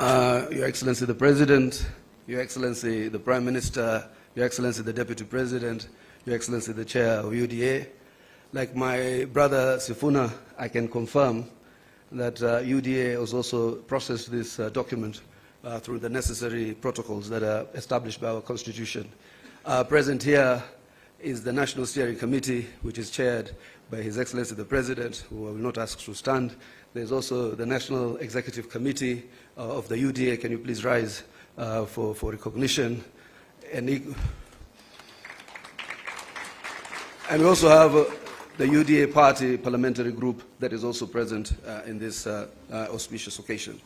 Your Excellency the President, Your Excellency the Prime Minister, Your Excellency the Deputy President, Your Excellency the Chair of UDA. Like my brother Sifuna, I can confirm that UDA has also processed this document through the necessary protocols that are established by our Constitution. Present here is the National Steering Committee, which is chaired by His Excellency the President, who I will not ask to stand. There's also the National Executive Committee of the UDA. Can you please rise for recognition? And we also have the UDA Party Parliamentary Group that is also present in this auspicious occasion.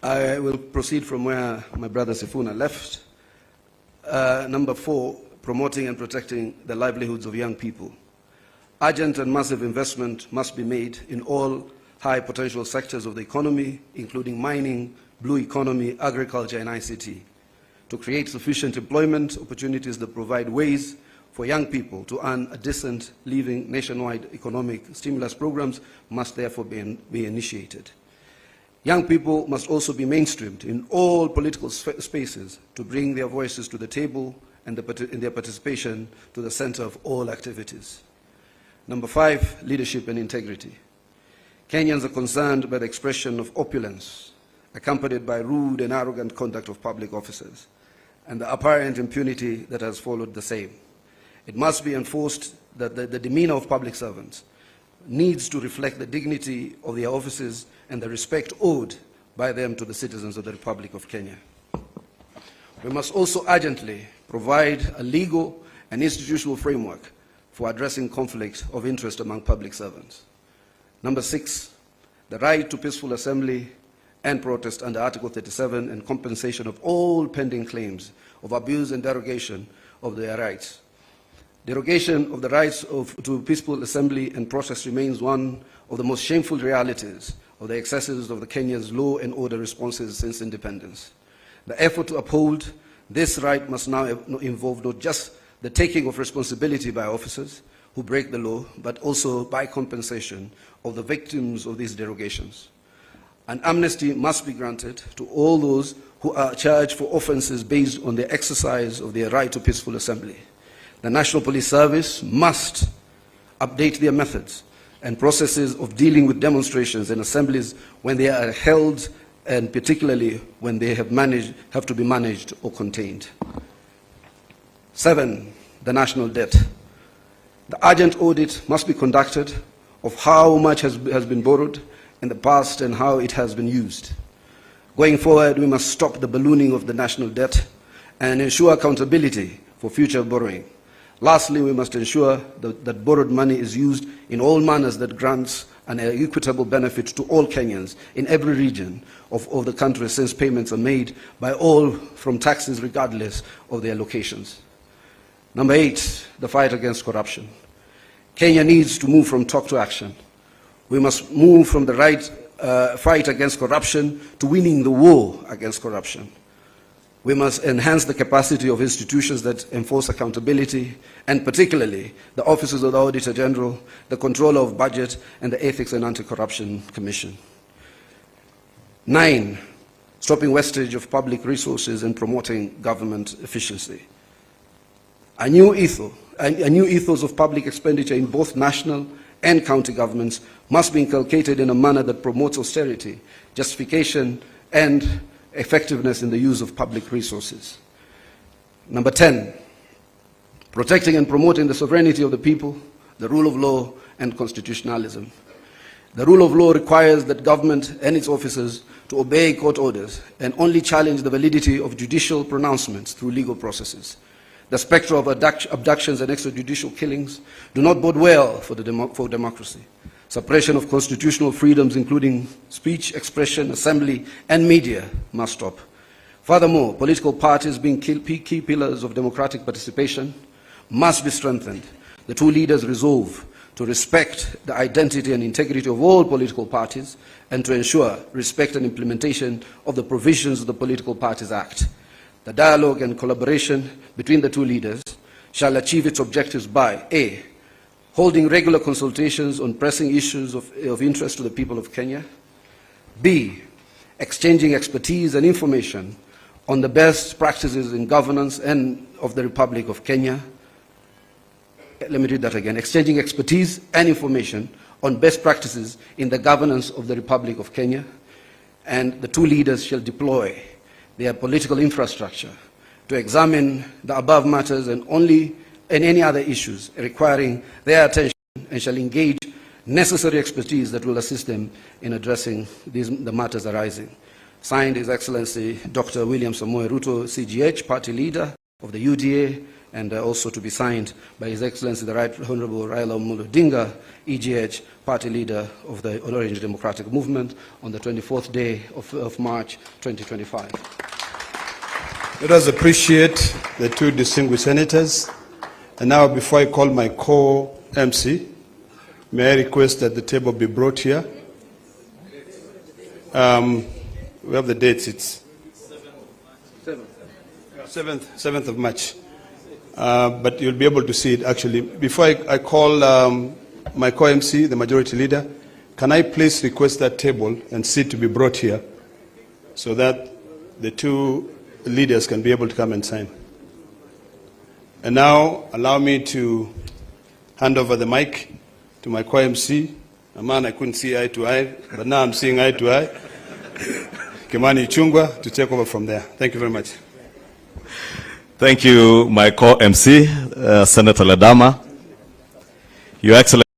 I will proceed from where my brother Sifuna left. Number 4, promoting and protecting the livelihoods of young people. Urgent and massive investment must be made in all high potential sectors of the economy, including mining, blue economy, agriculture, and ICT, to create sufficient employment opportunities that provide ways for young people to earn a decent living. Nationwide economic stimulus programs must therefore be initiated. Young people must also be mainstreamed in all political spaces to bring their voices to the table and their participation to the center of all activities. Number 5, leadership and integrity. Kenyans are concerned by the expression of opulence, accompanied by rude and arrogant conduct of public officers, and the apparent impunity that has followed the same. It must be enforced that the demeanor of public servants needs to reflect the dignity of their offices and the respect owed by them to the citizens of the Republic of Kenya. We must also urgently provide a legal and institutional framework for addressing conflict of interest among public servants. Number 6, the right to peaceful assembly and protest under Article 37 and compensation of all pending claims of abuse and derogation of their rights. Derogation of the rights to peaceful assembly and protest remains one of the most shameful realities of the excesses of the Kenya's law and order responses since independence. The effort to uphold this right must now involve not just the taking of responsibility by officers who break the law, but also by compensation of the victims of these derogations. An amnesty must be granted to all those who are charged for offenses based on the exercise of their right to peaceful assembly. The National Police Service must update their methods and processes of dealing with demonstrations and assemblies when they are held, and particularly when they have to be managed or contained. 7, the national debt. The urgent audit must be conducted of how much has been borrowed in the past and how it has been used. Going forward, we must stop the ballooning of the national debt and ensure accountability for future borrowing. Lastly, we must ensure that borrowed money is used in all manners that grants an equitable benefit to all Kenyans in every region of the country, since payments are made by all from taxes regardless of their locations. Number 8, the fight against corruption. Kenya needs to move from talk to action. We must move from the fight against corruption to winning the war against corruption. We must enhance the capacity of institutions that enforce accountability, and particularly the offices of the Auditor General, the Controller of Budget, and the Ethics and Anti-Corruption Commission. 9, stopping wastage of public resources and promoting government efficiency. A new ethos of public expenditure in both national and county governments must be inculcated in a manner that promotes austerity, justification, and effectiveness in the use of public resources. Number 10, protecting and promoting the sovereignty of the people, the rule of law, and constitutionalism. The rule of law requires that government and its officers to obey court orders and only challenge the validity of judicial pronouncements through legal processes. The spectre of abductions and extrajudicial killings do not bode well for democracy. Suppression of constitutional freedoms, including speech, expression, assembly, and media, must stop. Furthermore, political parties, being key pillars of democratic participation, must be strengthened. The two leaders resolve to respect the identity and integrity of all political parties and to ensure respect and implementation of the provisions of the Political Parties Act. The dialogue and collaboration between the two leaders shall achieve its objectives by A, holding regular consultations on pressing issues of interest to the people of Kenya, B, exchanging expertise and information on the best practices in governance and of the Republic of Kenya. Let me read that again. Exchanging expertise and information on best practices in the governance of the Republic of Kenya. And the two leaders shall deploy their political infrastructure to examine the above matters and any other issues requiring their attention, and shall engage necessary expertise that will assist them in addressing the matters arising. Signed, His Excellency Dr. William Samoei Ruto, CGH, Party Leader of the UDA, and also to be signed by His Excellency the Right Honorable Raila Odinga, EGH, Party Leader of the Orange Democratic Movement, on the 24th day of March 2025. Let us appreciate the two distinguished senators. And now, before I call my co-MC, may I request that the table be brought here? We have the dates. It's 7th of March. But you'll be able to see it actually. Before I call my co-MC, the majority leader, can I please request that table and seat to be brought here so that the two leaders can be able to come and sign. And now allow me to hand over the mic to my co-MC, a man I couldn't see eye to eye, but now I'm seeing eye to eye, Kimani Ichung'wah, to take over from there. Thank you very much. Thank you, my co-MC, Senator Ledama. Your Excellency.